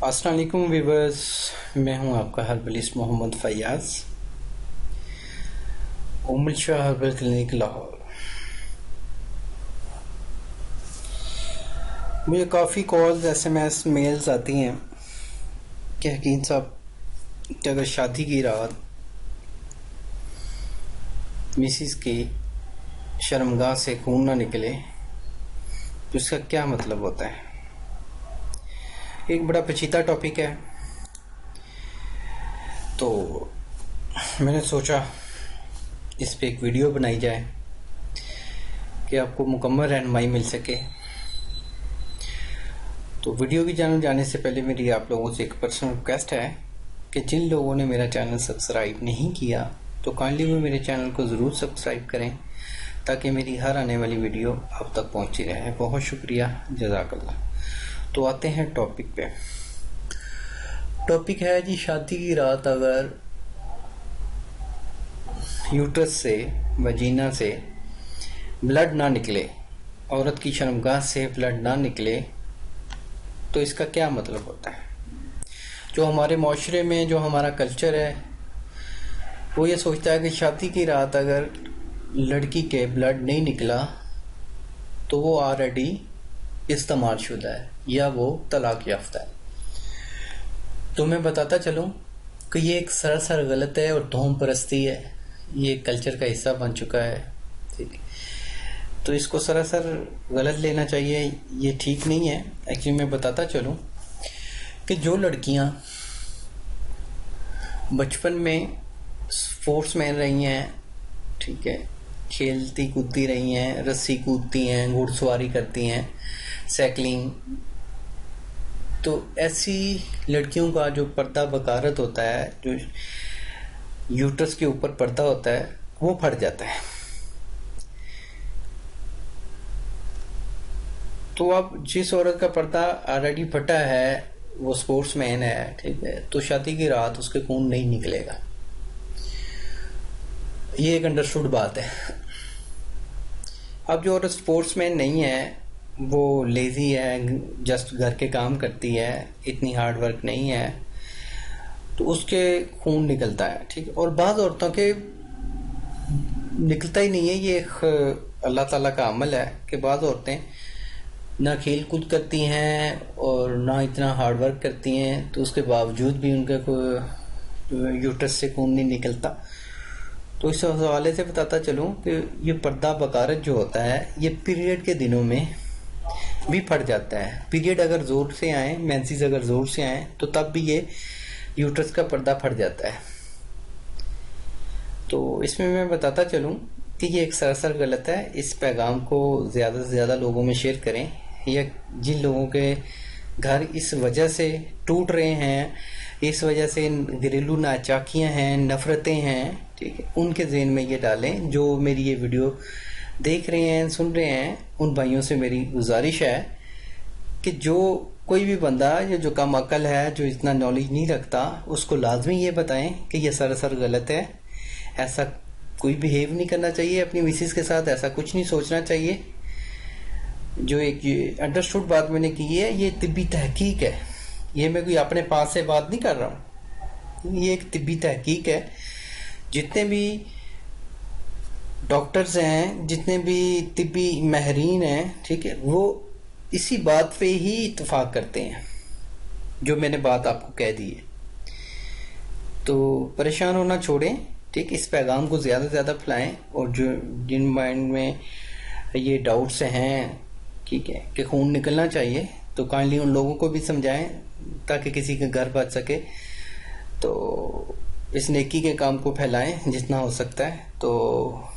السلام علیکم ویورز، میں ہوں آپ کا ہربلسٹ محمد فیاض، ام الشفا ہربل کلینک لاہور۔ مجھے کافی کالز SMS میلز آتی ہیں کہ حکیم صاحب کہ اگر شادی کی رات مسز کی شرمگاہ سے خون نہ نکلے تو اس کا کیا مطلب ہوتا ہے۔ ایک بڑا پیچیدہ ٹاپک ہے، تو میں نے سوچا اس پہ ایک ویڈیو بنائی جائے کہ آپ کو مکمل رہنمائی مل سکے۔ تو ویڈیو کی جانب جانے سے پہلے میری آپ لوگوں سے ایک پرسنل ریکویسٹ ہے کہ جن لوگوں نے میرا چینل سبسکرائب نہیں کیا تو کائنڈلی وہ میرے چینل کو ضرور سبسکرائب کریں تاکہ میری ہر آنے والی ویڈیو آپ تک پہنچی رہے۔ بہت شکریہ، جزاک اللہ۔ تو آتے ہیں ٹاپک پہ۔ ٹاپک ہے جی شادی کی رات اگر یوٹرس سے وجینا سے بلڈ نہ نکلے، عورت کی شرمگاہ سے بلڈ نہ نکلے تو اس کا کیا مطلب ہوتا ہے۔ جو ہمارے معاشرے میں جو ہمارا کلچر ہے وہ یہ سوچتا ہے کہ شادی کی رات اگر لڑکی کے بلڈ نہیں نکلا تو وہ آلریڈی استعمال شدہ ہے یا وہ طلاق یافتہ ہے۔ تو میں بتاتا چلوں کہ یہ ایک سراسر غلط ہے اور توہم پرستی ہے، یہ کلچر کا حصہ بن چکا ہے، ٹھیک ہے۔ تو اس کو سراسر غلط لینا چاہیے، یہ ٹھیک نہیں ہے۔ ایکچولی میں بتاتا چلوں کہ جو لڑکیاں بچپن میں سپورٹس مین رہی ہیں، ٹھیک ہے، کھیلتی کودتی رہی ہیں، رسی کودتی ہیں، گھوڑ سواری کرتی ہیں، سائیکلنگ، تو ایسی لڑکیوں کا جو پردہ بکارت ہوتا ہے، جو یوٹرس کے اوپر پردہ ہوتا ہے، وہ پھٹ جاتا ہے۔ تو اب جس عورت کا پردہ آلریڈی پھٹا ہے وہ سپورٹس مین ہے، ٹھیک ہے، تو شادی کی رات اس کے خون نہیں نکلے گا، یہ ایک انڈرسٹوڈ بات ہے۔ اب جو عورت سپورٹس مین نہیں ہے، وہ لیزی ہے، جسٹ گھر کے کام کرتی ہے، اتنی ہارڈ ورک نہیں ہے، تو اس کے خون نکلتا ہے، ٹھیک ہے۔ اور بعض عورتوں کے نکلتا ہی نہیں ہے، یہ ایک اللہ تعالیٰ کا عمل ہے کہ بعض عورتیں نہ کھیل کود کرتی ہیں اور نہ اتنا ہارڈ ورک کرتی ہیں، تو اس کے باوجود بھی ان کا کوئی یوٹرس سے خون نہیں نکلتا۔ تو اس حوالے سے بتاتا چلوں کہ یہ پردہ بکارت جو ہوتا ہے یہ پیریڈ کے دنوں میں بھی پھٹ جاتا ہے۔ پیریڈ اگر زور سے آئیں، مینسز اگر زور سے آئیں تو تب بھی یہ یوٹرس کا پردہ پھٹ جاتا ہے۔ تو اس میں بتاتا چلوں کہ یہ ایک سراسر غلط ہے۔ اس پیغام کو زیادہ سے زیادہ لوگوں میں شیئر کریں، یا جن لوگوں کے گھر اس وجہ سے ٹوٹ رہے ہیں، اس وجہ سے گھریلو ناچاکیاں ہیں، نفرتیں ہیں، ٹھیک ہے، ان کے ذہن میں یہ ڈالیں۔ جو میری یہ ویڈیو دیکھ رہے ہیں، سن رہے ہیں، ان بھائیوں سے میری گزارش ہے کہ جو کوئی بھی بندہ جو کم عقل ہے، جو اتنا نالج نہیں رکھتا، اس کو لازمی یہ بتائیں کہ یہ سراسر غلط ہے، ایسا کوئی بیہیو نہیں کرنا چاہیے اپنی مسز کے ساتھ، ایسا کچھ نہیں سوچنا چاہیے۔ جو ایک انڈرسٹوڈ بات میں نے کی ہے، یہ طبی تحقیق ہے، یہ میں کوئی اپنے پاس سے بات نہیں کر رہا ہوں، یہ ایک طبی تحقیق ہے۔ جتنے بھی ڈاکٹرز ہیں، جتنے بھی طبی ماہرین ہیں، ٹھیک ہے، وہ اسی بات پہ ہی اتفاق کرتے ہیں جو میں نے بات آپ کو کہہ دی ہے۔ تو پریشان ہونا چھوڑیں، ٹھیک، اس پیغام کو زیادہ سے زیادہ پھیلائیں، اور جو جن مائنڈ میں یہ ڈاؤٹس ہیں، ٹھیک ہے، کہ خون نکلنا چاہیے، تو کائنڈلی ان لوگوں کو بھی سمجھائیں تاکہ کسی کا گھر بچ سکے۔ تو اس نیکی کے کام کو پھیلائیں جتنا ہو سکتا ہے۔ تو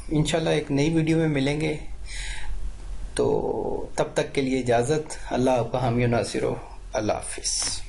انشاءاللہ ایک نئی ویڈیو میں ملیں گے، تو تب تک کے لیے اجازت۔ اللہ آپ کا حامی و ناصر ہو۔ اللہ حافظ۔